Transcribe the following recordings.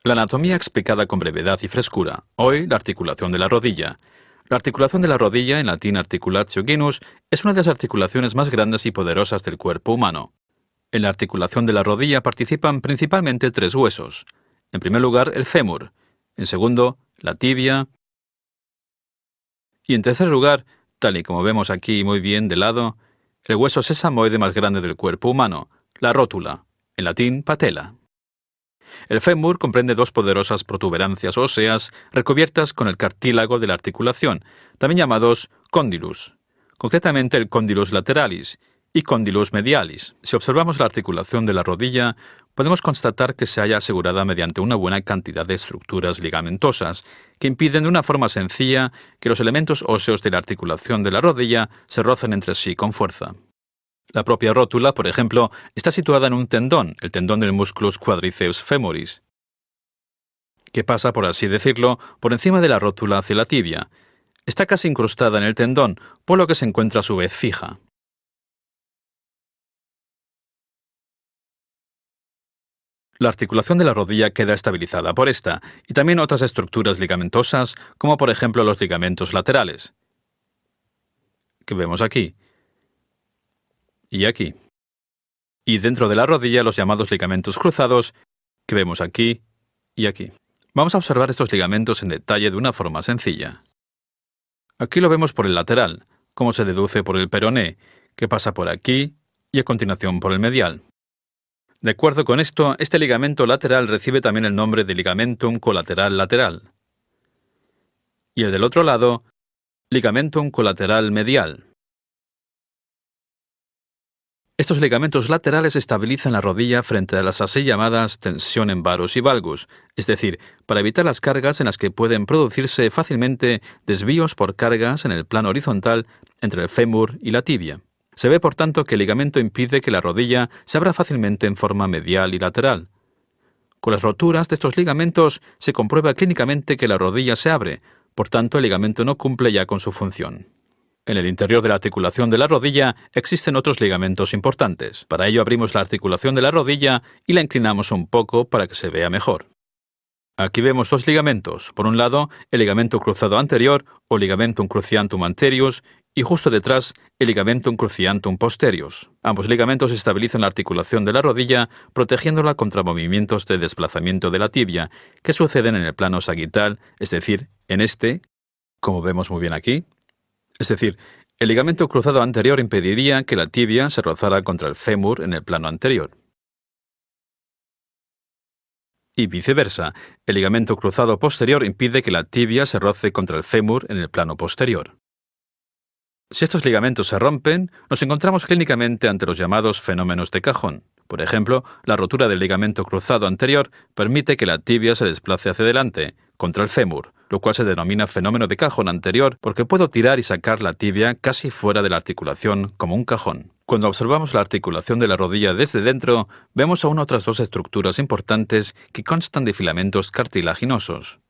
La anatomía explicada con brevedad y frescura. Hoy, la articulación de la rodilla. La articulación de la rodilla, en latín articulatio genus, es una de las articulaciones más grandes y poderosas del cuerpo humano. En la articulación de la rodilla participan principalmente tres huesos. En primer lugar, el fémur. En segundo, la tibia. Y en tercer lugar, tal y como vemos aquí muy bien de lado, el hueso sesamoide más grande del cuerpo humano, la rótula, en latín patella. El fémur comprende dos poderosas protuberancias óseas recubiertas con el cartílago de la articulación, también llamados cóndylus, concretamente el cóndylus lateralis y cóndylus medialis. Si observamos la articulación de la rodilla, podemos constatar que se halla asegurada mediante una buena cantidad de estructuras ligamentosas que impiden de una forma sencilla que los elementos óseos de la articulación de la rodilla se rocen entre sí con fuerza. La propia rótula, por ejemplo, está situada en un tendón, el tendón del musculus quadriceps femoris, que pasa, por así decirlo, por encima de la rótula hacia la tibia. Está casi incrustada en el tendón, por lo que se encuentra a su vez fija. La articulación de la rodilla queda estabilizada por esta, y también otras estructuras ligamentosas, como por ejemplo los ligamentos laterales, que vemos aquí y aquí. Y dentro de la rodilla los llamados ligamentos cruzados, que vemos aquí y aquí. Vamos a observar estos ligamentos en detalle de una forma sencilla. Aquí lo vemos por el lateral, como se deduce por el peroné, que pasa por aquí y a continuación por el medial. De acuerdo con esto, este ligamento lateral recibe también el nombre de ligamentum colateral lateral. Y el del otro lado, ligamentum colateral medial. Estos ligamentos laterales estabilizan la rodilla frente a las así llamadas tensión en varus y valgus, es decir, para evitar las cargas en las que pueden producirse fácilmente desvíos por cargas en el plano horizontal entre el fémur y la tibia. Se ve, por tanto, que el ligamento impide que la rodilla se abra fácilmente en forma medial y lateral. Con las roturas de estos ligamentos se comprueba clínicamente que la rodilla se abre, por tanto el ligamento no cumple ya con su función. En el interior de la articulación de la rodilla existen otros ligamentos importantes. Para ello abrimos la articulación de la rodilla y la inclinamos un poco para que se vea mejor. Aquí vemos dos ligamentos. Por un lado, el ligamento cruzado anterior o ligamentum cruciatum anterius y justo detrás el ligamentum cruciatum posterius. Ambos ligamentos estabilizan la articulación de la rodilla protegiéndola contra movimientos de desplazamiento de la tibia que suceden en el plano sagital, es decir, en este, como vemos muy bien aquí. Es decir, el ligamento cruzado anterior impediría que la tibia se rozara contra el fémur en el plano anterior. Y viceversa, el ligamento cruzado posterior impide que la tibia se roce contra el fémur en el plano posterior. Si estos ligamentos se rompen, nos encontramos clínicamente ante los llamados fenómenos de cajón. Por ejemplo, la rotura del ligamento cruzado anterior permite que la tibia se desplace hacia adelante, contra el fémur, lo cual se denomina fenómeno de cajón anterior porque puedo tirar y sacar la tibia casi fuera de la articulación como un cajón. Cuando observamos la articulación de la rodilla desde dentro, vemos aún otras dos estructuras importantes que constan de filamentos cartilaginosos.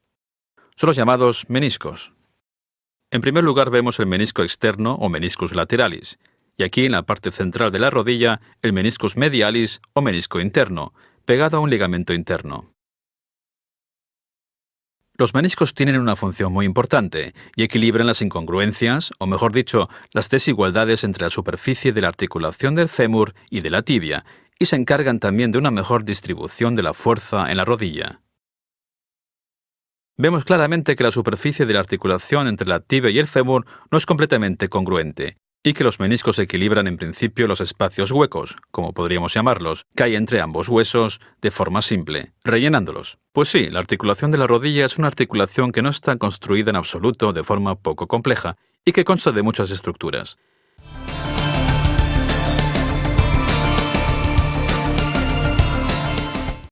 Son los llamados meniscos. En primer lugar vemos el menisco externo o meniscus lateralis, y aquí en la parte central de la rodilla el meniscus medialis o menisco interno, pegado a un ligamento interno. Los meniscos tienen una función muy importante y equilibran las incongruencias, o mejor dicho, las desigualdades entre la superficie de la articulación del fémur y de la tibia, y se encargan también de una mejor distribución de la fuerza en la rodilla. Vemos claramente que la superficie de la articulación entre la tibia y el fémur no es completamente congruente, y que los meniscos equilibran en principio los espacios huecos, como podríamos llamarlos, que hay entre ambos huesos de forma simple, rellenándolos. Pues sí, la articulación de la rodilla es una articulación que no está construida en absoluto de forma poco compleja y que consta de muchas estructuras.